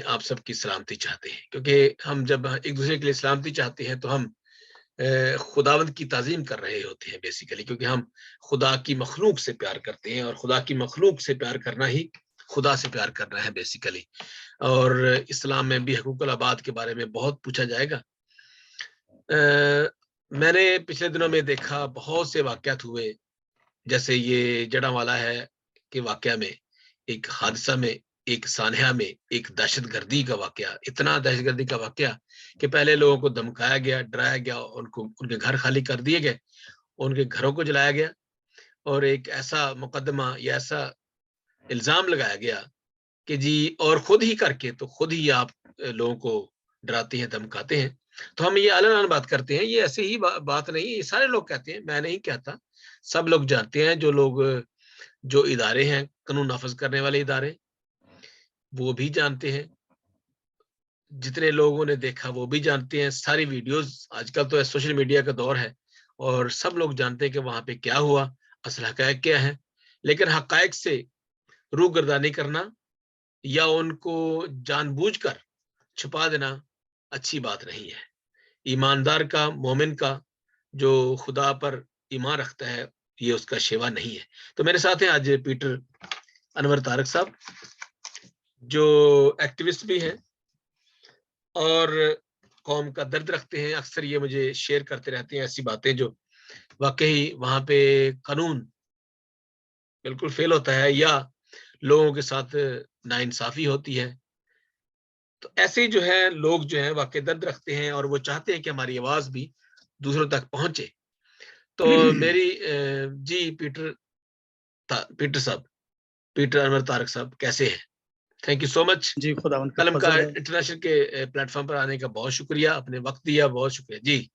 आप सबकी सलामती चाहते हैं, क्योंकि हम जब एक दूसरे के लिए सलामती चाहते हैं तो हम खुदावंद की ताज़ीम कर रहे होते हैं बेसिकली, क्योंकि हम खुदा की मखलूक से प्यार करते हैं और खुदा की मखलूक से प्यार करना ही खुदा से प्यार करना है बेसिकली। और इस्लाम में भी हकूक़ुल आबाद के बारे में बहुत पूछा जाएगा। मैंने पिछले दिनों में देखा बहुत से वाक़यात हुए, जैसे ये जड़ांवाला है के वाक़या में, एक हादसा में, एक सान्या में, एक दहशतगर्दी का वाक़या, इतना दहशतगर्दी का वाक़या कि पहले लोगों को धमकाया गया, डराया गया, उनको उनके घर खाली कर दिए गए, उनके घरों को जलाया गया और एक ऐसा मुकदमा या ऐसा इल्ज़ाम लगाया गया कि जी, और खुद ही करके तो खुद ही आप लोगों को डराते हैं, धमकाते हैं। तो हम ये आलन-आलन बात करते हैं, ये ऐसे ही बात नहीं, ये सारे लोग कहते हैं, मैं नहीं कहता। सब लोग जानते हैं, जो लोग जो इदारे हैं, कानून नाफ़िज़ करने वाले इदारे, वो भी जानते हैं। जितने लोगों ने देखा वो भी जानते हैं, सारी वीडियोज़ आजकल तो सोशल मीडिया का दौर है और सब लोग जानते हैं कि वहाँ पे क्या हुआ, असल हक़ाइक़ क्या है। लेकिन हक़ाइक़ से रूगर्दानी करना या उनको जानबूझकर छुपा देना अच्छी बात नहीं है। ईमानदार का, मोमिन का, जो खुदा पर ईमान रखता है, ये उसका शेवा नहीं है। तो मेरे साथ हैं आज पीटर अनवर तारक साहब, जो एक्टिविस्ट भी हैं और कौम का दर्द रखते हैं। अक्सर ये मुझे शेयर करते रहते हैं ऐसी बातें जो वाक़ई वहाँ पे कानून बिल्कुल फ़ेल होता है या लोगों के साथ नाइंसाफ़ी होती है। तो ऐसे ही जो है लोग जो हैं वाक़ई दर्द रखते हैं और वो चाहते हैं कि हमारी आवाज़ भी दूसरों तक पहुँचे। तो मेरी जी पीटर साहब, पीटर अनवर तारक साहब कैसे हैं? Thank you so much. जी, खुदावंद का कलम का फ़ज़ल है। इंटरनेशनल के प्लेटफ़ॉर्म पर आने का बहुत शुक्रिया, आपने वक़्त दिया, बहुत शुक्रिया। जी।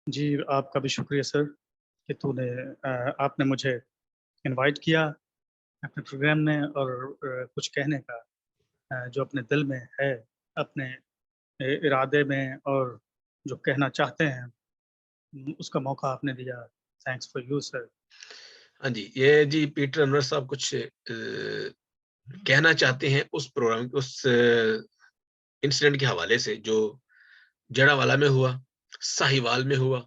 जी, आपका भी शुक्रिया सर कि आपने मुझे इनवाइट किया अपने प्रोग्राम में और कुछ कहने का जो अपने दिल में है, अपने इरादे में और जो कहना चाहते हैं, उसका मौका आपने दिया। Thanks for you sir. हाँ जी, ये जी पीटर अनवर साहब कुछ कहना चाहते हैं उस इंसिडेंट के हवाले से जो जड़ांवाला में हुआ, साहिवाल में हुआ,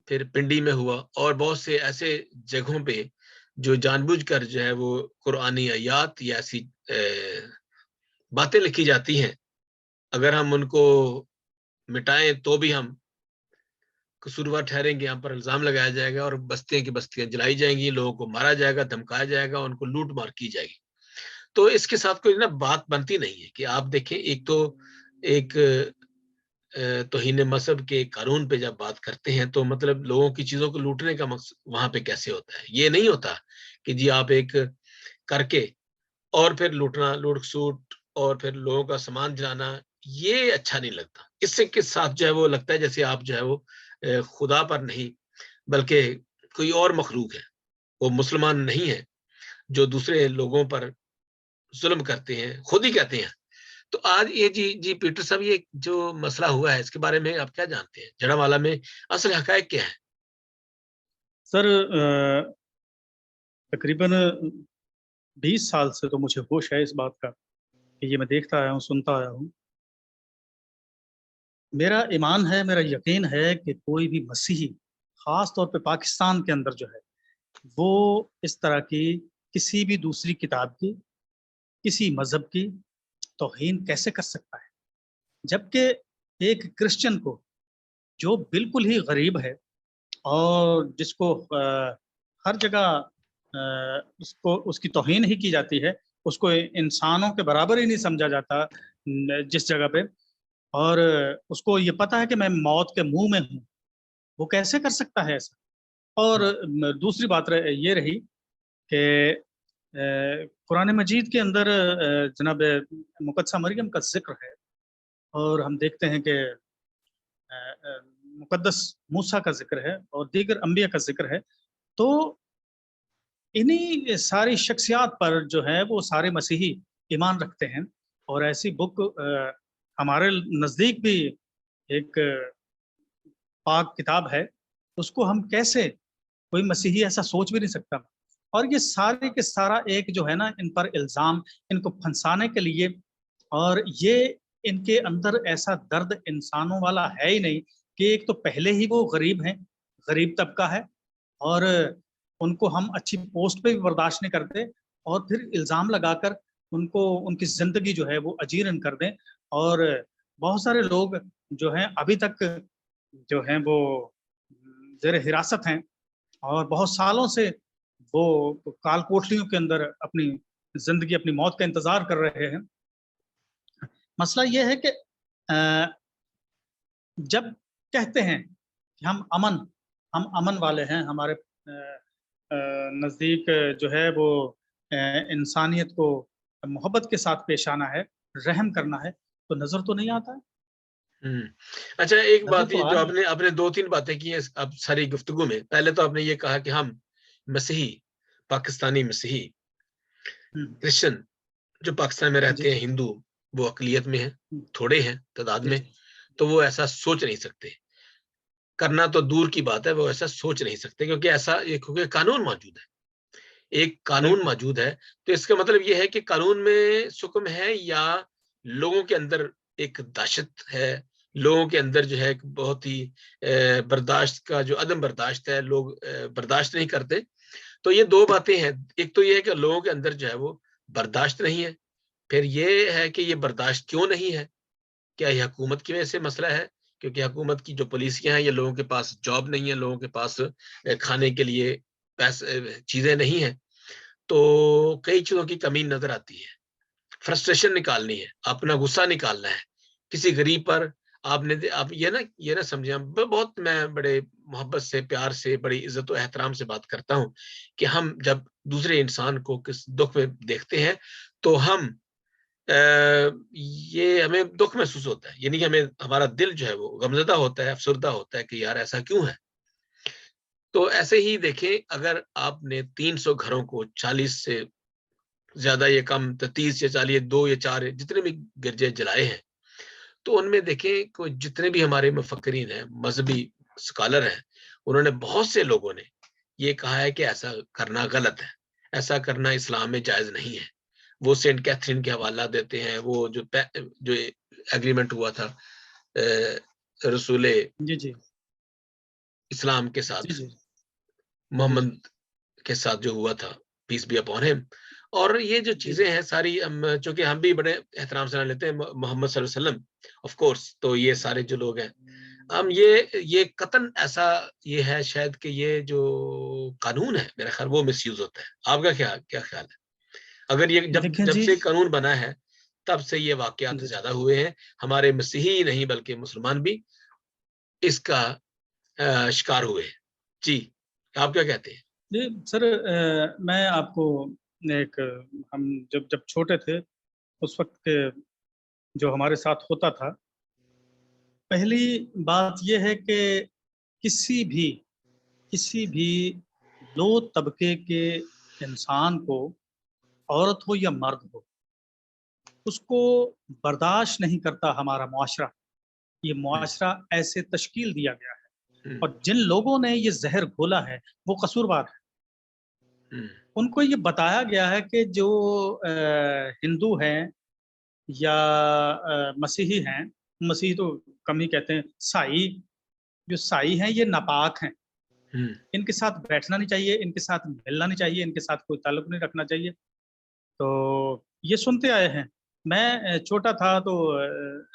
फिर पिंडी में हुआ और बहुत से ऐसे जगहों पे जो जानबूझकर जो है वो कुरानी आयात या ऐसी बातें लिखी जाती हैं, अगर हम उनको मिटाएँ तो भी हम कसूरवार ठहरेंगे, हम पर इल्ज़ाम लगाया जाएगा और बस्तियाँ की बस्तियाँ जलाई जाएँगी, लोगों को मारा जाएगा, धमकाया जाएगा, उनको लूट-मार की जाएगी। तो इसके साथ कोई ना बात बनती नहीं है कि आप देखें, एक तो एक तौहीन मज़हब के कानून पे जब बात करते हैं तो मतलब लोगों की चीज़ों को लूटने का मकसद वहाँ पे कैसे होता है? ये नहीं होता कि जी आप एक करके और फिर लूटना, लूट-खसूट और फिर लोगों का सामान जलाना, ये अच्छा नहीं लगता। इससे के साथ जो है वो लगता है जैसे आप जो है वो खुदा पर नहीं बल्कि कोई और मखलूक है, वो मुसलमान नहीं है, जो दूसरे लोगों पर ज़ुल्म करते हैं, खुद ही कहते हैं। तो आज ये जी पीटर साहब, ये जो मसला हुआ है इसके बारे में आप क्या जानते हैं? जड़ावाला में असल हक़ाइक़ क्या है? सर तकरीबन 20 साल से तो मुझे होश है इस बात का कि ये मैं देखता आया हूँ, सुनता आया हूँ। मेरा ईमान है, मेरा यकीन है कि कोई भी मसीही, ख़ास तौर पे पाकिस्तान के अंदर जो है, वो इस तरह की किसी भी दूसरी किताब की, किसी मज़हब की तौहीन कैसे कर सकता है? जबकि एक क्रिश्चियन को, जो बिल्कुल ही गरीब है और जिसको हर जगह उसको उसकी तौहीन ही की जाती है, उसको इंसानों के बराबर ही नहीं समझा जाता जिस जगह पे, और उसको ये पता है कि मैं मौत के मुँह में हूँ, वो कैसे कर सकता है ऐसा? और दूसरी बात ये रही कि कुरान मजीद के अंदर जनाब मुक़द्दसा मरियम का ज़िक्र है और हम देखते हैं कि अ मुक़द्दस मूसा का ज़िक्र है और दीगर अंबिया का ज़िक्र है। तो इन्हीं सारी शख्सियात पर जो है वो सारे मसीही ईमान रखते हैं और ऐसी बुक हमारे नज़दीक भी एक पाक किताब है, उसको हम कैसे, कोई मसीही ऐसा सोच भी नहीं सकता। और ये सारे के सारा एक जो है ना, इन पर इल्ज़ाम, इनको फंसाने के लिए और ये इनके अंदर ऐसा दर्द इंसानों वाला है ही नहीं कि एक तो पहले ही वो गरीब हैं, गरीब तबका है, और उनको हम अच्छी पोस्ट पे भी बर्दाश्त नहीं करते, और फिर इल्ज़ाम लगाकर उनको उनकी ज़िंदगी जो है वो अजीरन कर दें। और बहुत सारे लोग जो हैं अभी तक जो हैं वो ज़ेर हिरासत हैं, और बहुत सालों से वो काल कोठरियों के अंदर अपनी ज़िंदगी, अपनी मौत का इंतज़ार कर रहे हैं। मसला ये है कि जब कहते हैं कि हम अमन वाले हैं, हमारे नज़दीक जो है वो इंसानियत को मोहब्बत के साथ पेश आना है, रहम करना है, तो नज़र तो नहीं आता है। हुँ। अच्छा, एक नज़र बात तो ये आ जो नहीं। आपने आपने 2-3 बातें की हैं अब सारी गुफ्तगू में। पहले तो आपने ये कहा कि हम मसीही, पाकिस्तानी मसीही, हुँ, क्रिश्चियन जो पाकिस्तान में जी, रहते हैं, हिंदू, वो अक़लियत में हैं, हुँ, थोड़े हैं तादाद जी, में, जी, तो वो ऐसा सोच नहीं सकते। करना तो दूर की बात है, वो ऐसा सोच नहीं सकते क्योंकि ऐसा ये क्योंकि कानून मौजूद है। एक कानून बिल्कुल। मौजूद है, तो इसका मतलब ये है कि कानून में सुकून है या लोगों के अंदर एक दहशत है, लोगों के अंदर जो है एक बहुत ही बर्दाश्त का जो अदम बर्दाश्त है, लोग बर्दाश्त नहीं करते। तो ये 2 बातें हैं, एक तो ये है कि लोगों के अंदर जो है वो बर्दाश्त नहीं है, फिर ये है कि ये बर्दाश्त क्यों नहीं है? क्या ये हुकूमत की वजह से मसला है? क्योंकि हुकूमत की जो पॉलिसियाँ हैं, ये लोगों के पास जॉब नहीं है, लोगों के पास खाने के लिए चीज़ें नहीं हैं। तो कई चीज़ों की कमी नज़र आती है। फ्रस्ट्रेशन निकालनी है, अपना गुस्सा निकालना है, किसी गरीब पर आपने दे आप ये ना समझें हम ब बहुत मैं बड़े मोहब्बत से, प्यार से, बड़ी इज़्ज़त और एहतराम से बात करता हूँ कि हम जब दूसरे इंसान को किस दुःख में देखते हैं, तो हम ये हमें दुःख महसूस होता है। यानी कि हमें हमारा दिल जो है वो गमज़दा होता है, अफ़सरदा होता है कि यार ऐसा क्यों है? तो ऐसे ही देखें अगर आपने 300 घरों को 40 से ज़्यादा या कम तो 30 या 40 2 या 4 जितने भी गिरजे जलाए हैं, तो उनमें देखें को जितने भी हमारे मुफ़क्किरीन हैं, मज़हबी स्कॉलर हैं, उन्होंने बहुत से लोगों ने ये कहा है कि ऐसा करना गलत है, ऐसा करना इस्लाम में जायज़ नहीं है। वो सेंट कैथरीन के हवाला देते हैं, वो जो एग्रीमेंट हुआ था रसूले जी, जी, इस्लाम के जी, साथ, जी, जी, जी, मोहम्मद के साथ जो हुआ था, पीस बी अपॉन हिम। और ये जो जी, चीज़ें हैं सारी चूँकि हम भी बड़े एहतराम से लेते हैं मोहम्मद सल्लल्लाहु अलैहि वसल्लम ऑफ कोर्स, तो ये सारे जो लोग हैं, हम ये कतन ऐसा ये है शायद कि ये जो कानून है, मेरा ख़्याल वो मिसयूज़ होता है। आपका क्या ख़्याल है? अगर ये जब देखें जब जी, से कानून बना है, तब से ये वाक़यात जी, जी। ज़्यादा हुए हैं। हमारे मसीही ही नहीं बल्कि मुसलमान भी इसका शिकार हुए हैं। जी, आप क्या कहते हैं? जी, सर, मैं आपको एक हम जब जब छोटे थे, उस वक़्त के जो हमारे साथ होता था, पहली बात ये है कि किसी भी किसी भी लो तबके के इंसान को, औरत हो या मर्द हो, उसको बर्दाश्त नहीं करता हमारा मुआशरा। ये हुँ, मुआशरा ऐसे तश्कील दिया गया है, हुँ, और जिन लोगों ने ये ज़हर घोला है, वो कसूरवार हैं। हुँ, उनको ये बताया गया है कि जो हिंदू हैं या मसीही हैं, मसीही तो कम ही कहते हैं, साई, जो साई हैं ये नापाक हैं। हुँ, इनके साथ बैठना नहीं चाहिए, इनके साथ मिलना नहीं चाहिए, इनके साथ कोई ताल्लुक नहीं रखना चाहिए। तो ये सुनते आए हैं। मैं छोटा था तो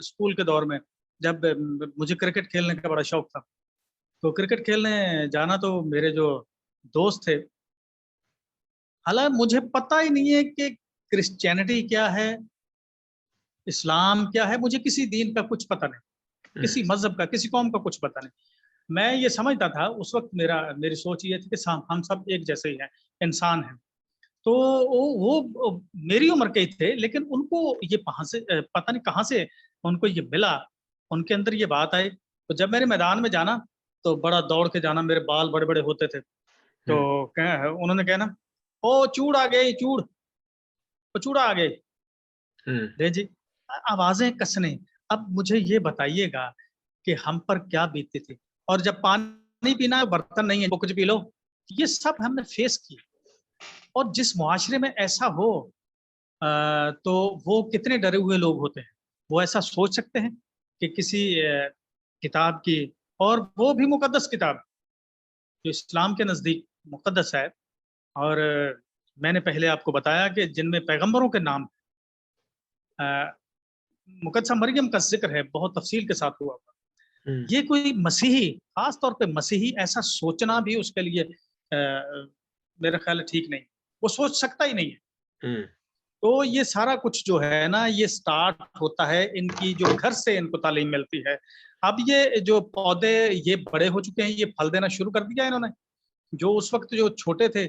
स्कूल के दौर में जब मुझे क्रिकेट खेलने का बड़ा शौक था, तो क्रिकेट खेलने जाना तो मेरे जो दोस्त थे, हालाँकि मुझे पता ही नहीं है कि क्रिश्चियनिटी क्या है, इस्लाम क्या है, मुझे किसी दीन का कुछ पता नहीं, हुँ, किसी मज़हब का, किसी कौम का कुछ पता नहीं। मैं ये समझता था उस वक़्त, मेरी सोच ये थी कि स हम सब एक जैसे ही हैं, इंसान हैं। तो वो मेरी उम्र के ही थे, लेकिन उनको ये कहाँ से पता नहीं कहाँ से उनको ये मिला, उनके अंदर ये बात आई। तो जब मेरे मैदान में जाना, तो बड़ा दौड़ के जाना, मेरे बाल बड़े-बड़े होते थे। हुँ, तो उन्होंने कहना, "ओ चूड़ आ गई, चूड़, ओ चूड़ा आ गई।" हुँ, ले जी, आवाज़ें कसने। अब मुझे ये बताइएगा कि हम पर क्या बीतती थी, और जब पानी पीना है, बर्तन नहीं है, वो कुछ पी लो। ये सब हमने फेस किए, और जिस मुआशरे में ऐसा हो, तो वो कितने डरे हुए लोग होते हैं। वो ऐसा सोच सकते हैं कि किसी किताब की, और वो भी मुकद्दस किताब जो इस्लाम के नज़दीक मुकद्दस है, और मैंने पहले आपको बताया कि जिनमें पैगंबरों के नाम, मुकद्दसा मरियम का जिक्र है, बहुत तफसील के साथ हुआ। हम्म, ये कोई मसीही, खास तौर पे मसीही, ऐसा सोचना भी उसके लिए मेरा ख्याल है ठीक नहीं। वो सोच सकता ही नहीं है। हम्म, तो ये सारा कुछ जो है ना, ये स्टार्ट होता है इनकी जो घर से इनको तालीम मिलती है। अब ये जो पौधे ये बड़े हो चुके हैं, ये फल देना शुरू कर दिया इन्होंने। जो उस वक्त जो छोटे थे,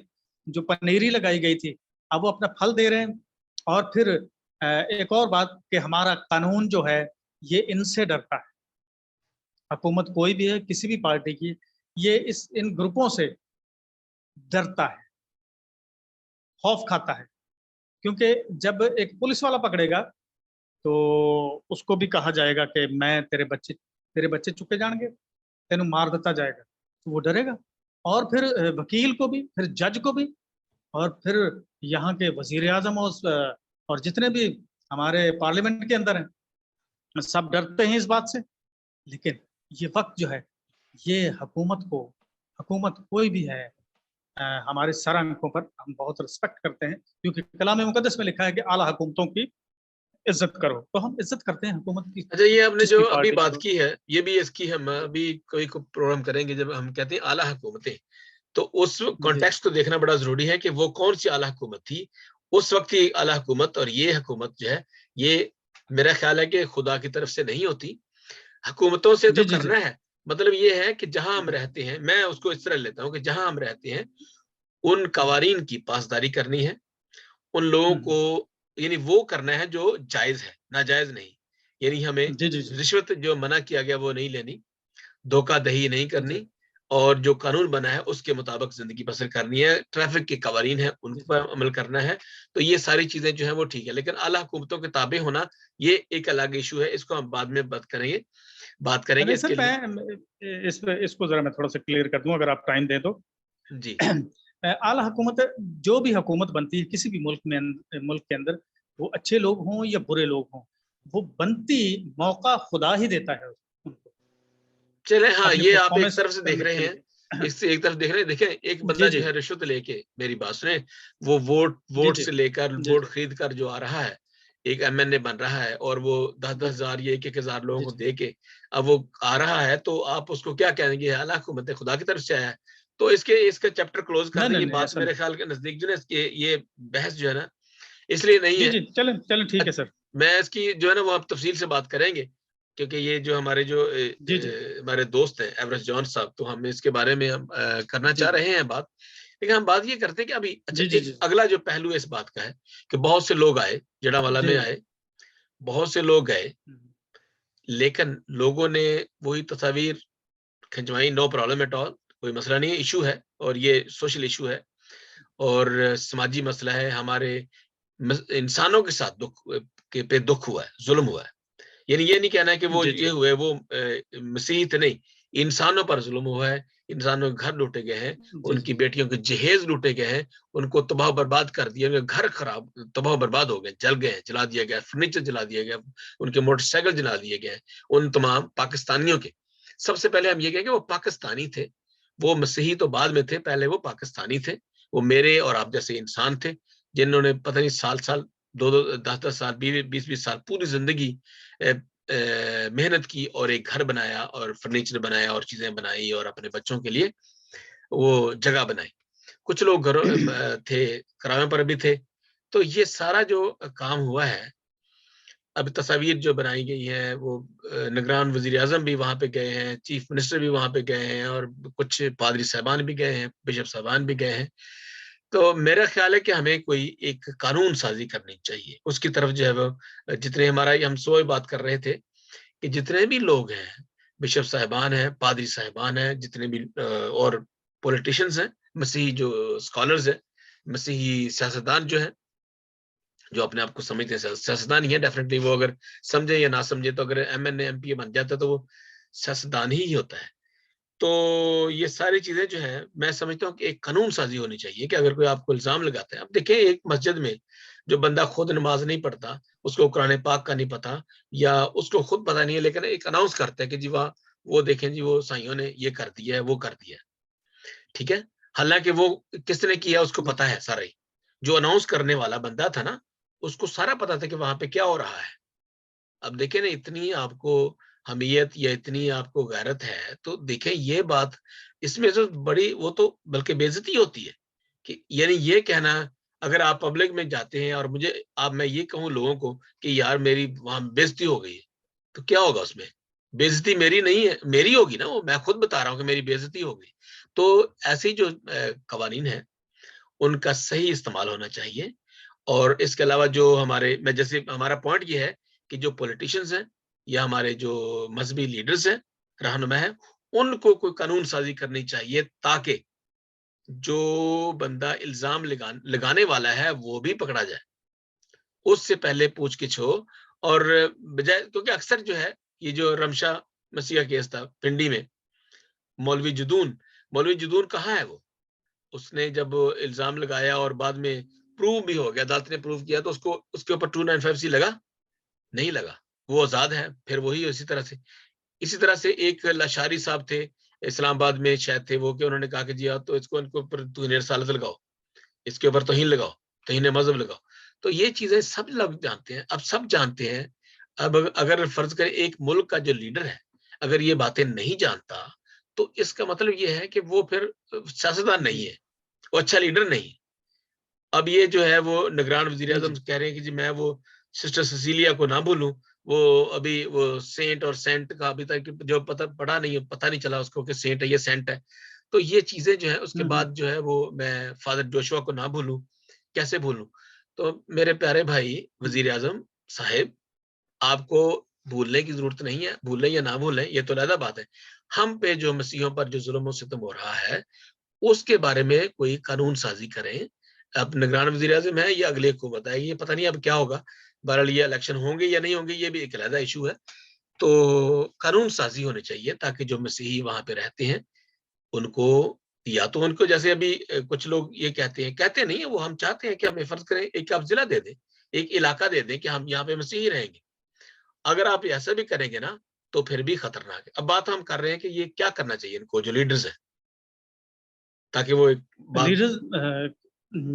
जो पनीरी लगाई गई थी, अब वो अपना फल दे रहे हैं। और फिर एक और बात कि हमारा कानून जो है ये इनसे डरता है। हुकूमत कोई भी है, किसी भी पार्टी की, ये इस इन ग्रुपों से डरता है, खौफ खाता है। क्योंकि जब एक पुलिस वाला पकड़ेगा तो उसको भी कहा जाएगा कि मैं तेरे बच्चे चुके जाएंगे, तेन मार दिता जाएगा, तो वो डरेगा। और फिर वकील को भी, फिर जज को भी, और फिर यहाँ के वजीर आजम और जितने भी हमारे पार्लियामेंट के अंदर हैं, सब डरते हैं इस बात से। लेकिन ये वक्त जो है, ये हुकूमत कोई भी है, हमारे सर आंखों पर हम बहुत रिस्पेक्ट करते हैं, क्योंकि कलाम मुकद्दस में लिखा है कि आला हुकूमतों की इज्जत करो। तो हम इज्जत करते हैं हुकूमत की, अच्छा, ये आपने जिस जो भी अभी पार्टी की बात हो। की है, ये भी इसकी हम अभी कोई को प्रोग्राम करेंगे जब हम कहते हैं आला हुकूमतें, तो उस जी जी कॉन्टेक्स्ट को देखना बड़ा जरूरी है कि वो कौन सी आला हुकूमत थी उस वक्त की आला हुकूमत, और ये हुकूमत जो है, ये मेरा ख्याल है कि खुदा की तरफ से नहीं होती, हुकूमतों से तो जी जी जी करना है। मतलब ये है कि जहां हम जी रहते हैं, मैं उसको इस तरह लेता हूं कि जहां हम रहते हैं उन हम्म, कवारीन की पासदारी करनी है, उन लोगों हम्म, को, यानी वो करना है जो जायज है, नाजायज नहीं। यानी हमें जी जी जी रिश्वत जो मना किया गया वो नहीं लेनी, धोखाधही नहीं जी करनी, और जो कानून बना है उसके मुताबिक जिंदगी बसर करनी है, ट्रैफिक के कवानीन है उन जी जी। पर अमल करना है। तो ये सारी चीजें जो है वो ठीक है, लेकिन आला हुकूमतों के ताबे होना ये एक अलग इशू है, इसको हम बाद में बात करेंगे नहीं सर, इसके लिए। इसको जरा मैं थोड़ा सा क्लियर कर दूं, अगर आप टाइम दें तो। जी, आला हुकूमत, जो भी हुकूमत बनती है किसी भी मुल्क के अंदर, वो अच्छे लोग हों या बुरे लोग हों, वो बनती मौका खुदा ही देता है उनको चले, हाँ, अपने ये आप एक परफॉर्मेंस तरफ से देख करने रहे के हैं, लिए। इससे एक तरफ देख रहे हैं, देखें एक जी बंदा जो जी है रिश्वत लेके, मेरी बात सुने, वो वोट जी वोट जी से लेकर जी वोट जी खरीद कर जो आ रहा है, एक एमएनए बन रहा है, और वो 10-10 हजार या 1-1 हजार लोगों जी को जी। दे के अब वो आ रहा है, तो आप उसको क्या कहेंगे? अल्लाह हुकूमत खुदा की तरफ से आया है। तो इसका चैप्टर क्लोज कर नहीं दें, नहीं ये नहीं, बात ऐसा मेरे नहीं। ख्याल के नजदीक जो है ये बहस जो है ना, इसलिए नहीं जी है। जी, चलें चलें, ठीक है सर। मैं इसकी जो है ना वो आप तफसील से बात करेंगे, क्योंकि ये जो हमारे जो जी जी हमारे दोस्त हैं एवरेस्ट जॉन साहब, तो हम इसके बारे में हम करना जी चाह जी रहे हैं बात। लेकिन हम बात ये करते हैं कि अभी, अच्छा, जी जी एक जी अगला जो पहलू इस बात का है कि बहुत से लोग आए, जड़ावाला जी। में आए, बहुत से लोग गए, लेकिन लोगों ने वही तस्वीर खिंचवाई, नो प्रॉब्लम एट ऑल, कोई मसला नहीं है, इशू है, और ये सोशल इशू है, और समाजी मसला है, हमारे इंसानों के साथ दुख के पे दुख हुआ है, जुल्म हुआ है। यानी ये नहीं कहना है कि वो जी ये जी हुए, वो मसीह थे, नहीं, इंसानों पर जुल्म हुआ है, इंसानों के घर लूटे गए हैं, जी उनकी बेटियों के जहेज लूटे गए हैं, उनको तबाह बर्बाद कर दिया, उनके घर खराब तबाह बर्बाद हो गए, जल गए, जला दिया गया, फर्नीचर जला दिया गया, उनके मोटरसाइकिल जला दिए गए, उन तमाम पाकिस्तानियों के। सबसे पहले हम ये कहें कि वो पाकिस्तानी थे, वो मसीही तो बाद में थे, पहले वो पाकिस्तानी थे, वो मेरे और आप जैसे इंसान थे, जिन्होंने पता नहीं साल साल, 2-2, 10-10 साल, 20-20 साल, पूरी जिंदगी मेहनत की, और एक घर बनाया, और फर्नीचर बनाया, और चीजें बनाई, और अपने बच्चों के लिए वो जगह बनाई। कुछ लोग घरों थे, किराए पर भी थे। तो ये सारा जो काम हुआ है, अब तस्वीर जो बनाई गई है, वो निगरान वजीर आजम भी वहां पे गए हैं, चीफ मिनिस्टर भी वहां पे गए हैं, और कुछ पादरी साहबान भी गए हैं, बिशप साहबान भी गए हैं। तो मेरा ख्याल है कि हमें कोई एक कानून साजी करनी चाहिए, उसकी तरफ जो है वो, जितने हमारा, हम सुबह बात कर रहे थे कि जितने भी लोग हैं, बिशप साहिबान हैं, पादरी साहिबान हैं, जितने भी और पॉलिटिशियंस हैं, मसीही जो स्कॉलर्स हैं, मसीही सियासतदान जो हैं, जो अपने आप को समझते हैं सियासतदान ही है, डेफिनेटली वो अगर समझे या ना समझे, तो अगर एमएनए एमपी बन जाता है तो वो सियासतदान ही होता है। तो ये सारी चीजें जो है, मैं समझता हूँ कि एक कानून साजी होनी चाहिए कि अगर कोई आपको इल्जाम लगाता है, अब देखिए एक मस्जिद में जो बंदा खुद नमाज नहीं पढ़ता, उसको कुरान पाक का नहीं पता, या उसको खुद पता नहीं है, लेकिन एक अनाउंस करता है कि जी वाह, वो देखें जी, वो साइयों ने ये कर दिया है, वो कर दिया है, ठीक है। हालांकि वो किसने किया उसको जी पता है सारा ही। जो अनाउंस करने वाला बंदा था ना, उसको सारा पता था कि वहां पे क्या हो रहा है। अब देखें ना, इतनी आपको हमीयत या इतनी आपको गैरत है, तो देखें ये बात, इसमें जो बड़ी वो तो बल्कि बेइज्जती होती है कि यानी ये कहना, अगर आप पब्लिक में जाते हैं और मुझे आप मैं ये कहूँ लोगों को कि यार मेरी वहां बेइज्जती हो गई है, तो क्या होगा उसमें? बेइज्जती मेरी नहीं है, मेरी होगी ना, वो मैं खुद बता रहा हूँ कि मेरी बेइज्जती हो गई। तो ऐसी जो कवानीन है, उनका सही इस्तेमाल होना चाहिए। और इसके अलावा जो हमारे, मैं जैसे हमारा पॉइंट ये है कि जो पॉलिटिशियंस हैं या हमारे जो मजहबी लीडर्स हैं, रहनुमा हैं, उनको कोई कानून साजी करनी चाहिए, ताकि जो बंदा इल्जाम लगाने वाला है वो भी पकड़ा जाए, उससे पहले पूछगिछ हो। और बजाय, क्योंकि अक्सर जो है ये जो रमशा मसीहा केस था पिंडी में, मौलवी जुदून, मौलवी जुदून कहाँ है वो? उसने जब इल्जाम लगाया और बाद में प्रूव भी हो गया, अदालत ने प्रूव किया, तो उसको उसके ऊपर 295C लगा? नहीं लगा। वो आजाद है। फिर वही इसी तरह से एक लाशारी साहब थे, इस्लामाबाद में शायद थे वो, कि उन्होंने कहा कि जी हाँ, तो इसको इनके ऊपर तौहीन रिसालत लगाओ, इसके ऊपर तौहीन लगाओ, तौहीन मजहब लगाओ। तो ये चीजें सब लोग जानते हैं, अब सब जानते हैं। अब अगर फर्ज करें एक मुल्क का जो लीडर है, अगर ये बातें नहीं जानता, तो इसका मतलब ये है कि वो फिर सियासतदान नहीं जी है, वो अच्छा लीडर नहीं है। अब ये जो है वो निगरान जी वज़ीर-ए-आज़म जी कह रहे हैं कि जी मैं वो सिस्टर सिसिलिया को ना भूलूँ, वो अभी वो सेंट और सेंट का अभी तक जो पता पढ़ा नहीं है, पता नहीं चला उसको कि सेंट है या सेंट है। तो ये चीज़ें जो है, उसके हम्म बाद जो है वो मैं फादर जोशुआ को ना भूलूँ, कैसे भूलूँ? तो मेरे प्यारे भाई हम्म वज़ीर-ए-आज़म साहिब, आपको भूलने की ज़रूरत नहीं है, भूलें या ना भूलें ये तो अलग बात है। हम पे जो मसीहों पर जो ज़ुल्म और सितम हो रहा है, उसके बारे में कोई कानून साज़ी करें। अब निगरान वज़ीर-ए-आज़म है, ये अगली हुकूमत आएगी, ये पता नहीं अब क्या होगा। बहरहाल ये इलेक्शन होंगे या नहीं होंगे, ये भी एक अलहदा इश्यू है। तो कानून साज़ी होनी चाहिए, ताकि जो मसीही वहाँ पे रहते हैं, उनको, या तो उनको जैसे अभी कुछ लोग ये कहते नहीं है वो, हम चाहते हैं कि हमें फ़र्ज़ करें एक आप ज़िला दे दें, एक इलाका दे दें कि हम यहाँ पे मसीही रहेंगे। अगर आप ऐसा भी करेंगे ना, तो फिर भी खतरनाक है। अब बात हम कर रहे हैं कि ये क्या करना चाहिए इनको, जो लीडर्स हैं, ताकि वो एक बात, लीडर्स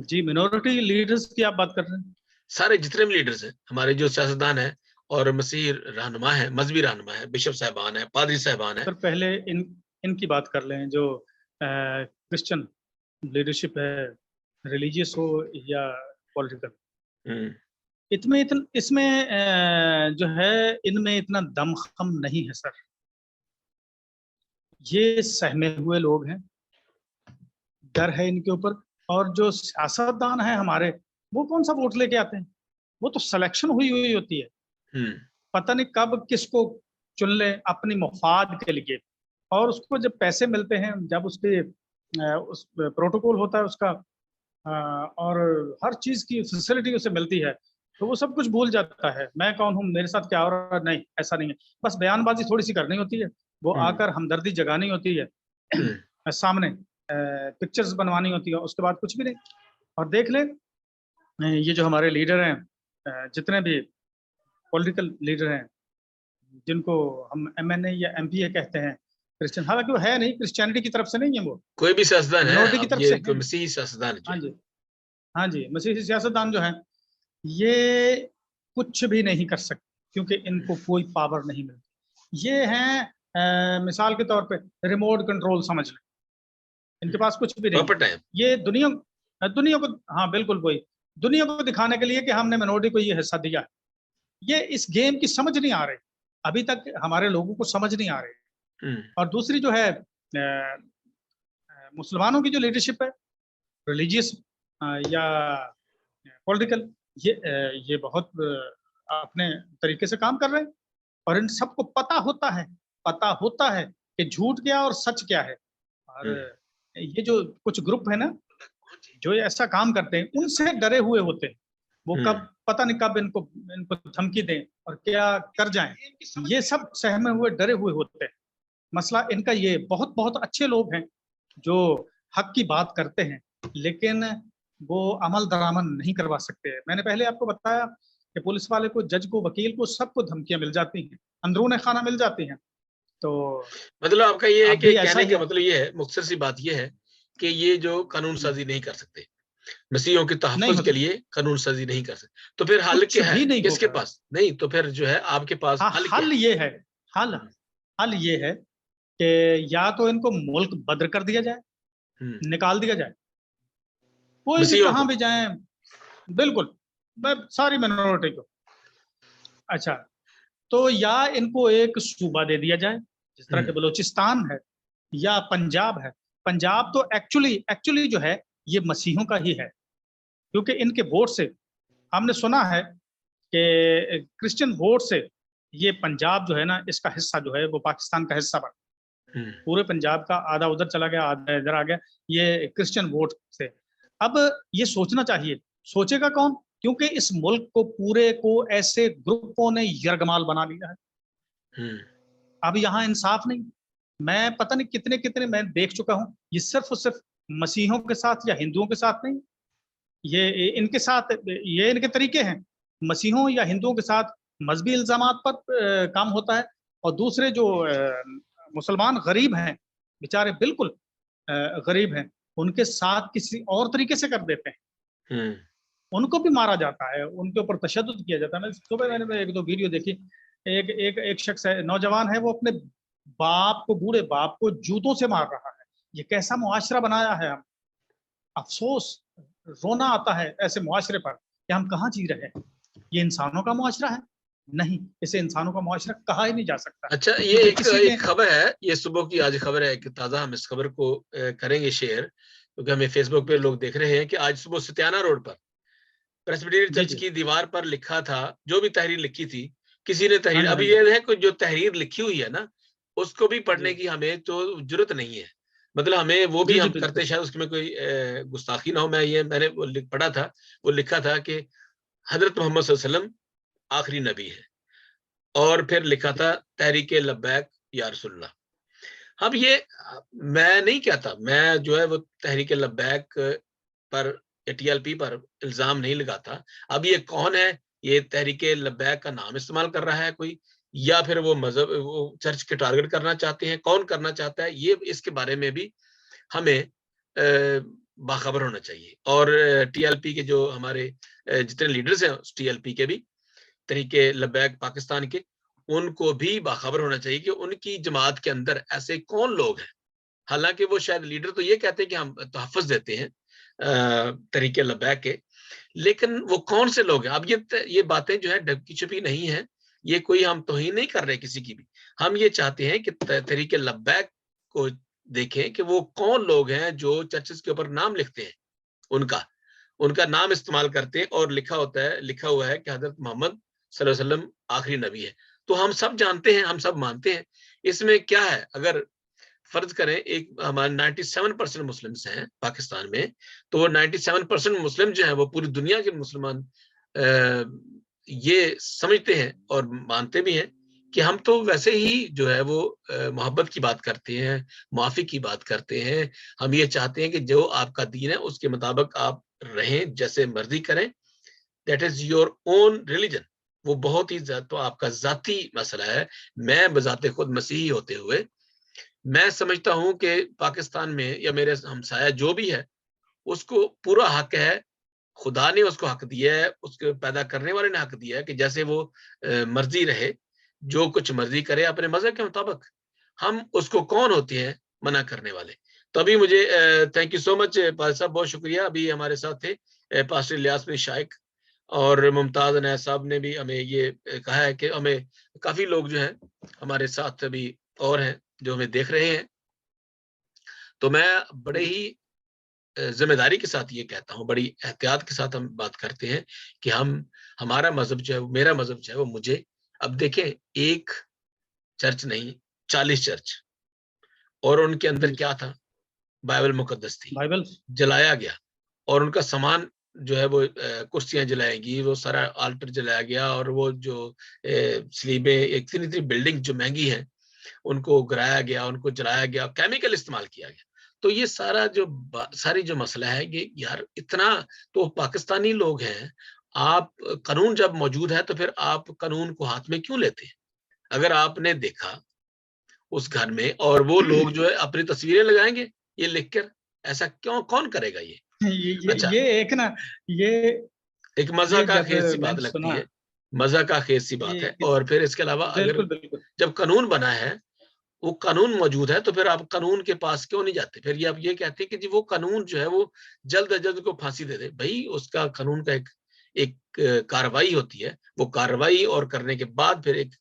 जी मिनोरिटी लीडर्स की आप बात कर रहे हैं। सारे जितने भी लीडर्स हैं, हमारे जो सियासतदान हैं और मसीही रहनुमा हैं, मजहबी रहनुमा हैं, बिशप साहिबान हैं, पादरी साहिबान हैं। सर पहले इनकी बात कर लें, जो क्रिश्चियन लीडरशिप है, रिलीजियस हो या पॉलिटिकल। हुँ, इसमें जो है, इनमें इतना दमखम नहीं है सर। ये सहमे हुए लोग हैं, डर है इनके ऊपर। और जो सियासतदान है हमारे, वो कौन सा वोट लेके आते हैं? वो तो सिलेक्शन हुई हुई होती है। हुँ, पता नहीं कब किसको चुन ले अपनी मुफाद के लिए। और उसको जब पैसे मिलते हैं, जब उसके उस प्रोटोकॉल होता है उसका, और हर चीज की फैसिलिटी उसे मिलती है, तो वो सब कुछ भूल जाता है। मैं कौन हूँ, मेरे साथ क्या हो रहा है? नहीं, ऐसा नहीं है। बस बयानबाजी थोड़ी सी करनी होती है, वो हुँ, आकर हमदर्दी जगानी होती है हुँ, सामने, पिक्चर्स बनवानी होती है, उसके बाद कुछ भी नहीं। और देख ले, ये जो हमारे लीडर हैं, जितने भी पॉलिटिकल लीडर हैं, जिनको हम एमएनए या एमपीए कहते हैं, क्रिश्चियन, हालांकि वो है नहीं, क्रिश्चियनिटी की तरफ से नहीं है, वो कोई भी सियासतदान है, मिनोरिटी की अब तरफ से ये कोई है। मसीही सियासतदान जो हाँ है। जी, हाँ जी, मसीही सियासतदान जो है, ये कुछ भी नहीं कर सकते, क्योंकि इनको कोई पावर नहीं मिलती। ये हैं मिसाल के तौर पे रिमोट कंट्रोल समझ लें, हुँ, इनके पास कुछ भी नहीं है। पॉपेट है। ये दुनिया दुनिया को, हाँ बिल्कुल वही, दुनिया को दिखाने के लिए कि हमने मिनोरिटी को ये हिस्सा दिया है। ये इस गेम की समझ नहीं आ रही, अभी तक हमारे लोगों को समझ नहीं आ रही। हुँ, और दूसरी जो है, मुसलमानों की जो लीडरशिप है, रिलीजियस या पॉलिटिकल, ये बहुत अपने तरीके से काम कर रहे हैं। और इन सबको पता होता है कि झूठ क्या और सच क्या है। और हुँ, ये जो कुछ ग्रुप है ना, जो ये ऐसा काम करते हैं, उनसे डरे हुए होते हैं। वो हुँ, कब, पता नहीं कब इनको इनको धमकी दें और क्या कर जाएं। ये सब सहमे हुए डरे हुए होते हैं। मसला इनका ये, बहुत बहुत अच्छे लोग हैं जो हक की बात करते हैं, लेकिन वो अमल दरामद नहीं करवा सकते। मैंने पहले आपको बताया कि पुलिस वाले को, जज को, वकील को, सबको धमकियां मिल जाती हैं, अंदरूने खाना मिल जाती हैं। तो मतलब आपका ये है अब कि भी ऐसा कहने ही का है। मतलब ये है, मुख्तसर सी बात ये है कि ये जो कानून हम्म, साजी नहीं कर सकते, मसीहों के नहीं तहफ़्फ़ुज़ हो के सकता, लिए कानून साजी नहीं कर सकते, तो फिर हल कुछ क्या है भी नहीं किसके होगा। पास? नहीं तो फिर जो है आपके पास हाँ, हल क्या हल है? ये है, हल हुँ, हल ये है कि या तो इनको मुल्क बद्र कर दिया जाए, हुँ, निकाल दिया जाए, कोई भी मसीहों कहाँ को। भी जाए, बिल्कुल, मैं सारी मिनोरिटी को। अच्छा, तो या इनको एक सूबा दे दिया जाए, जिस तरह हुँ, के बलूचिस्तान है या पंजाब है। पंजाब तो एक्चुअली एक्चुअली जो है ये मसीहों का ही है, क्योंकि इनके वोट से, हमने सुना है कि क्रिश्चियन वोट से ये पंजाब जो है ना, इसका हिस्सा जो है वो पाकिस्तान का हिस्सा बना। हुँ, पूरे पंजाब का आधा उधर चला गया, आधा इधर आ गया, ये क्रिश्चियन वोट से। अब ये सोचना चाहिए, सोचेगा कौन? क्योंकि इस मुल्क को पूरे को ऐसे ग्रुपों ने यरगमाल बना लिया है। हुँ, अब यहाँ इंसाफ नहीं। मैं पता नहीं कितने कितने मैं देख चुका हूँ, ये सिर्फ और सिर्फ मसीहों के साथ या हिंदुओं के साथ नहीं, ये इनके साथ, ये इनके तरीके हैं। मसीहों या हिंदुओं के साथ मजहबी इल्जामात पर काम होता है, और दूसरे जो मुसलमान गरीब हैं, बेचारे बिल्कुल गरीब हैं, उनके साथ किसी और तरीके से कर देते हैं। हुँ, उनको भी मारा जाता है, उनके ऊपर तशद्दुद किया जाता है। मैं सुबह मैंने एक दो वीडियो देखी, एक शख्स है, नौजवान है, वो अपने बाप को, बूढ़े बाप को जूतों से मार रहा है। ये कैसा मुआशरा बनाया है हम, अफसोस, रोना आता है ऐसे मुआशरे पर कि हम कहाँ जी रहे हैं। ये इंसानों का मुआशरा है? नहीं, इसे इंसानों का मुआशरा कहा ही नहीं जा सकता, अच्छा ये क्योंकि एक किसी ने। एक खबर है, ये सुबह की आज खबर है कि ताज़ा हम इस खबर को करेंगे शेयर, क्योंकि हमें फ़ेसबुक पे लोग देख रहे हैं कि आज सुबह सतियाना रोड पर प्रेस्बिटेरियन जी चर्च जी। की दीवार पर लिखा था, जो भी तहरीर लिखी थी, किसी ने हाँ तहरीर, जी, अब हाँ जी। ये है कि जो तहरीर लिखी हुई है ना, उसको भी पढ़ने जी की हमें तो ज़रूरत नहीं है। मतलब हमें वो भी जी। जी हम बिल्कुल। करते शायद उसमें कोई गुस्ताखी ना हो। मैंने वो पढ़ा था, वो लिखा था कि हज़रत मोहम्मद सल्लल्लाहु अलैहि वसल्लम आखिरी नबी है, और फिर लिखा जी था तहरीक लब्बैक या रसूलल्लाह। अब ये मैं नहीं कहता, मैं जो है वो तहरीक लब्बैक पर या टीएलपी पर इल्ज़ाम नहीं लगाता। अब ये कौन है? ये तहरीक लब्बैक का नाम इस्तेमाल कर रहा है कोई, या फिर वो मज़हब, वो चर्च के टारगेट करना चाहते हैं, कौन करना चाहता है? ये इसके बारे में भी हमें बाखबर होना चाहिए। और टीएलपी के जो हमारे जितने लीडर्स हैं टीएलपी के भी, तहरीके लब्बैक पाकिस्तान के, उनको भी बाखबर होना चाहिए कि उनकी जमात के अंदर ऐसे कौन लोग हैं। हालाँकि वो शायद लीडर तो ये कहते हैं कि हम तहफ़्फ़ुज़ देते हैं तहरीके लब्बैक के, लेकिन वो कौन से लोग हैं? अब ये बातें जो है ढकी-छुपी नहीं है, ये कोई हम तौहीन नहीं कर रहे किसी की भी। हम ये चाहते हैं कि तहरीके लब्बैक को देखें कि वो कौन लोग हैं जो चर्चेज़ के ऊपर नाम लिखते हैं उनका। उनका नाम इस्तेमाल करते हैं और लिखा हुआ है कि हज़रत मोहम्मद सल्लल्लाहु अलैहि वसल्लम आखिरी नबी है। तो हम सब जानते हैं, हम सब मानते हैं। इसमें क्या है? अगर फ़र्ज़ करें एक हमारे 97% मुस्लिम्स हैं पाकिस्तान में, तो वो 97% मुस्लिम जो हैं वो पूरी दुनिया के मुसलमान ये समझते हैं और मानते भी हैं कि हम तो वैसे ही जो है वो मोहब्बत की बात करते हैं, माफ़ी की बात करते हैं। हम ये चाहते हैं कि जो आपका दीन है उसके मुताबिक आप रहें, जैसे मर्ज़ी करें, that is your own religion. वो बहुत ही तो आपका ज़ाती मसला है। मैं बज़ाते खुद मसीही होते हुए मैं समझता हूँ कि पाकिस्तान में या मेरे हमसाया जो भी है, उसको पूरा हक है, खुदा ने उसको हक दिया है, उसके पैदा करने वाले ने हक दिया है कि जैसे वो मर्ज़ी रहे, जो कुछ मर्ज़ी करे अपने मज़हब के मुताबिक। हम उसको कौन होते हैं मना करने वाले? तो अभी मुझे थैंक यू सो मच पाल साहब, बहुत शुक्रिया। अभी हमारे साथ थे पास्टर इलियास बिन शाइक, और मुमताज़ अनैस साहब ने भी हमें ये कहा है कि हमें काफ़ी लोग जो हैं हमारे साथ अभी और हैं, जो हमें देख रहे हैं। तो मैं बड़े जी। ही ज़िम्मेदारी के साथ ये कहता हूँ, बड़ी एहतियात के साथ हम बात करते हैं कि हमारा मज़हब जो है, मेरा मज़हब जो है वो मुझे, अब देखें, एक चर्च नहीं, 40 चर्च, और उनके अंदर जी। क्या था? बाइबल मुक़द्दस थी, बाइबल। जलाया गया, और उनका सामान जो है वो कुर्सियाँ जलाई गई, वो सारा आल्टर जलाया गया, और वो जो स्लीबें, इतनी-इतनी बिल्डिंग जो महँगी हैं, उनको गिराया गया, उनको जलाया गया, केमिकल इस्तेमाल किया गया। तो ये सारा जो सारी जो मसला है ये यार इतना, तो पाकिस्तानी लोग हैं, आप कानून जब मौजूद है तो फिर आप कानून को हाथ में क्यों लेते हैं? अगर आपने देखा उस घर में और वो लोग जो है अपनी तस्वीरें लगाएंगे ये लिखकर, ऐसा क्यों, कौन करेगा ये? अच्छा, ये एक ना, ये एक मजा ये का जब खेज सी बात मैंने लगती सुना है, मजा का खेज सी बात ये है। और फिर इसके अलावा अगर बिल्कुल बिल्कुल। जब कानून बना है, वो कानून मौजूद है, तो फिर आप कानून के पास क्यों नहीं जाते? फिर ये आप ये कहते हैं कि जी वो कानून जो है वो जल्द अज जल्द को फांसी दे दे। भाई उसका कानून का एक एक कार्रवाई होती है, वो कार्रवाई और करने के बाद फिर एक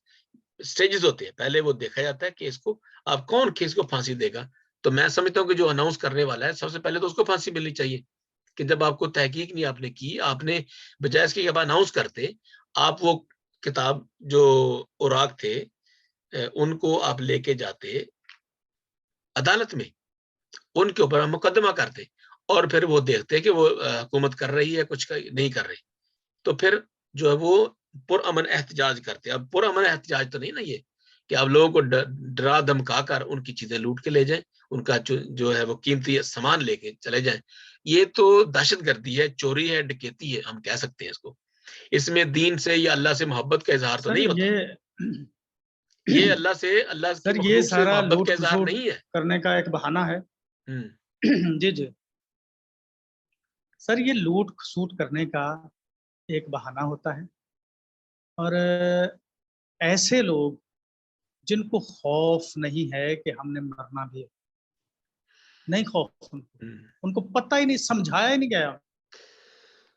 स्टेजेस होते हैं। पहले वो देखा जाता है कि इसको आप कौन केस को फांसी देगा। तो मैं समझता हूँ कि जो अनाउंस करने वाला है सबसे पहले तो उसको फांसी मिलनी चाहिए, कि जब आपको तहकीक नहीं आपने की, आपने बजाय इसके जब अनाउंस करते, आप वो किताब जो औराक थे उनको आप लेके जाते अदालत में, उनके ऊपर हम मुकदमा करते और फिर वो देखते हैं कि वो हुकूमत कर रही है कुछ नहीं कर रही, तो फिर जो है वो पुरअमन एहतजाज करते हैं। अब पुरअमन एहतजाज तो नहीं ना ये कि आप लोगों को डरा धमका कर उनकी चीजें लूट के ले जाएं, उनका जो है वो कीमती सामान लेके चले जाएं। ये तो दहशतगर्दी है, चोरी है, डकैती है, हम कह सकते हैं इसको। इसमें दीन से या अल्लाह से मोहब्बत का इजहार तो सर नहीं ये होता। ये अल्लाह से, अल्लाह की सर ये मखलूक से सारा मोहब्बत लूट का इजहार खसूट नहीं है। करने का एक बहाना है। हम्म। जी जी। सर ये लूट खसूट करने का एक बहाना होता है, और ऐसे लोग जिनको खौफ नहीं है कि हमने मरना भी है, नहीं खौफ उनको, हम्म। उनको पता ही नहीं, समझाया ही नहीं गया।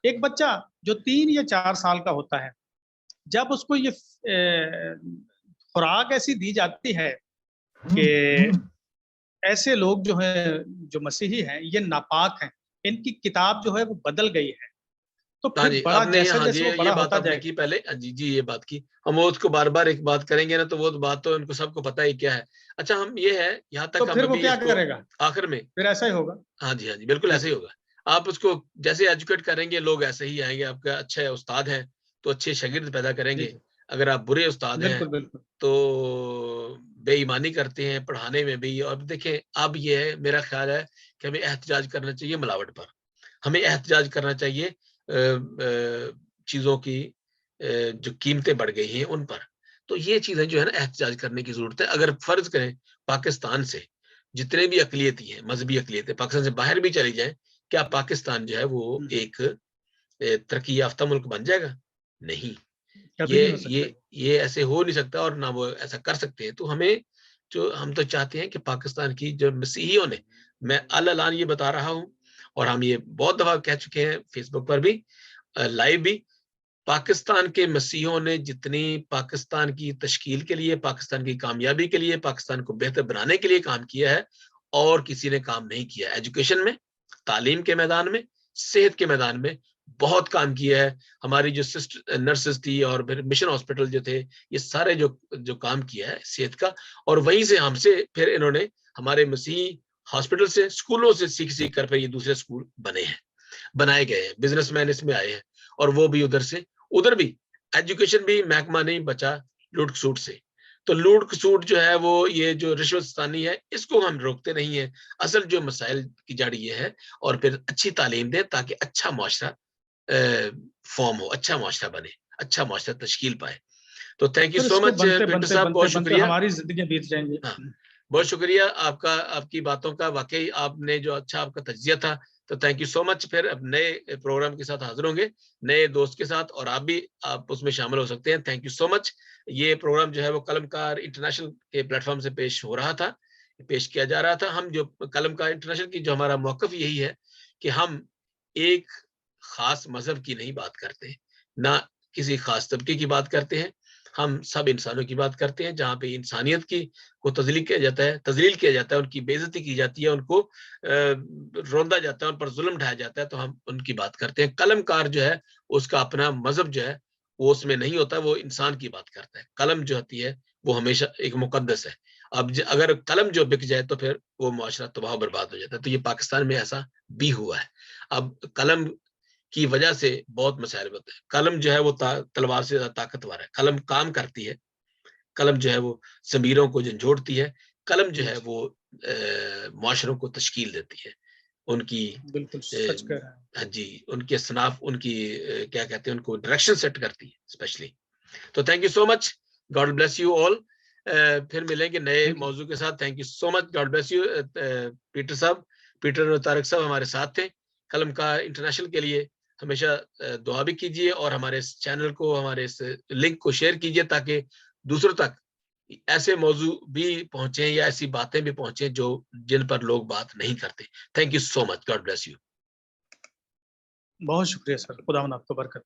एक बच्चा जो 3 या 4 साल का होता है, जब उसको ये खुराक ऐसी दी जाती है कि ऐसे लोग जो हैं, जो मसीही हैं, ये नापाक हैं, इनकी किताब जो है वो बदल गई है, तो हाँ फिर जी, बड़ा आपने, जैसे हाँ जी, जैसे वो ये बड़ा बात होता आपने जाएगा। की पहले। हाँ जी जी, ये बात की हम वो उसको बार बार एक बात करेंगे ना, तो वो बात तो इनको सबको पता ही क्या है। अच्छा, हम ये है यहाँ तो तक हम फिर वो अभी क्या इसको करेगा? आखिर में। फिर ऐसा ही होगा। हाँ जी, हाँ जी, बिल्कुल जी ऐसे जी। ही होगा। आप उसको जैसे एजुकेट करेंगे लोग ऐसे ही आएंगे। आपका अच्छे उस्ताद हैं तो अच्छे शागिर्द पैदा जी करेंगे। जी। अगर आप बुरे उस्ताद हैं बिल्कुल बिल्कुल। तो बेईमानी करते हैं पढ़ाने में भी। और देखें, अब ये है, मेरा ख्याल है कि हमें एहतजाज करना चाहिए मिलावट पर। हमें एहतजाज करना चाहिए चीज़ों की जो कीमतें बढ़ गई हैं उन पर। तो ये चीज़ें जो है ना, एहतजाज करने की ज़रूरत है। अगर फ़र्ज़ करें पाकिस्तान से जितने भी अक़लियती हैं, मज़हबी अक़लियतें पाकिस्तान से बाहर भी चली जाएँ, क्या पाकिस्तान जो है वो हम्म। एक तरक्की याफ़्ता मुल्क बन जाएगा? नहीं। कभी ये नहीं हो सकता ये ये। ये ऐसे हो नहीं सकता और ना वो ऐसा कर सकते हैं। तो हमें, जो हम तो चाहते हैं कि पाकिस्तान की जो मसीहियों ने, मैं अल-ऐलान ये बता रहा हूँ और हम ये बहुत दफ़ा कह चुके हैं फ़ेसबुक पर भी, लाइव भी, पाकिस्तान के मसीहों ने जितनी पाकिस्तान की तश्कील के लिए, पाकिस्तान की कामयाबी के लिए, पाकिस्तान को बेहतर बनाने के लिए काम किया है, और किसी ने काम नहीं किया। एजुकेशन में, तालीम के मैदान में, सेहत के मैदान में बहुत काम किया है। हमारी जो नर्सेस थी और फिर मिशन हॉस्पिटल जो थे, ये सारे जो जो काम किया है सेहत का, और वहीं से हमसे फिर इन्होंने हमारे मसीही हॉस्पिटल से, स्कूलों से सीख-सीख कर फिर ये दूसरे स्कूल बने हैं, बनाए गए हैं। बिज़नेसमैन इसमें आए हैं और वो भी उधर से, उधर भी एजुकेशन भी महकमा नहीं बचा लूट-खसूट से। तो लूट-खसूट जो है वो, ये जो रिश्वतस्तानी है, इसको हम रोकते नहीं हैं। असल जो मसाइल की जड़ ये है, और फिर अच्छी तालीम दें ताकि अच्छा मुआशरा फ़ॉर्म हो, अच्छा मुआशरा बने, अच्छा मुआशरा तश्कील पाए। तो थैंक यू फिर सो इसको मच बनते पिंटू बनते साहब, बनते बहुत बनते शुक्रिया। हमारी जिंदगी बीत जाएंगी। हाँ, बहुत शुक्रिया आपका, आपकी बातों का। वाक़ई आपने जो अच्छा आपका तज्ज़िया था, तो थैंक यू सो मच। फिर अब नए प्रोग्राम के साथ हाज़िर होंगे, नए दोस्त के साथ, और आप उसमें शामिल हो सकते हैं। Thank you so much. ये प्रोग्राम जो है वो कलमकार इंटरनेशनल के प्लेटफ़ॉर्म से पेश हो रहा था, पेश किया जा रहा था। हम जो कलमकार इंटरनेशनल की जो हमारा मौक़िफ़ यही है कि हम एक ख़ास मज़हब की नहीं बात करते, ना किसी ख़ास तबके की बात करते हैं। हम सब इंसानों की बात करते हैं, जहाँ पे इंसानियत की को तज़लील किया जाता है, तज़लील किया जाता है, उनकी बेइज़्ज़ती की जाती है, उनको रौंदा जाता है, उन पर ज़ुल्म ढाया जाता है, तो हम उनकी बात करते हैं। कलमकार जो है, उसका अपना मज़हब जो है, वो उसमें नहीं होता, वो इंसान की बात करता है। कलम जो होती है, वो हमेशा एक मुक़द्दस है। अब अगर कलम जो बिक जाए, तो फिर वो मुआशरा तबाह बर्बाद हो जाता है। तो ये पाकिस्तान में ऐसा भी हुआ है। अब कलम की वजह से बहुत मसाइल होते हैं। कलम जो है वो तलवार से ज़्यादा ताकतवर है। कलम काम करती है, कलम जो है वो ज़मीरों को झंझोड़ती है, कलम जो जी है जी। वो मुआशरों को तश्कील देती है। उनकी बिल्कुल सच कह रहे हैं। हाँ जी, उनके असनाफ, उनकी क्या कहते हैं, उनको डायरेक्शन सेट करती है स्पेशली। तो thank you so much, God bless you all. फिर मिलेंगे नए मौजू के साथ। Thank you so much, God bless you. Peter साहब, पीटर और तारिक साहब हमारे साथ थे। कलम का इंटरनेशनल के लिए हमेशा दुआ भी कीजिए और हमारे इस चैनल को, हमारे इस लिंक को शेयर कीजिए ताकि दूसरों तक ऐसे मौजू भी पहुंचे या ऐसी बातें भी पहुंचे जो जिन पर लोग बात नहीं करते। Thank you so much, God bless you. बहुत शुक्रिया सर, खुदा आपको बरकत।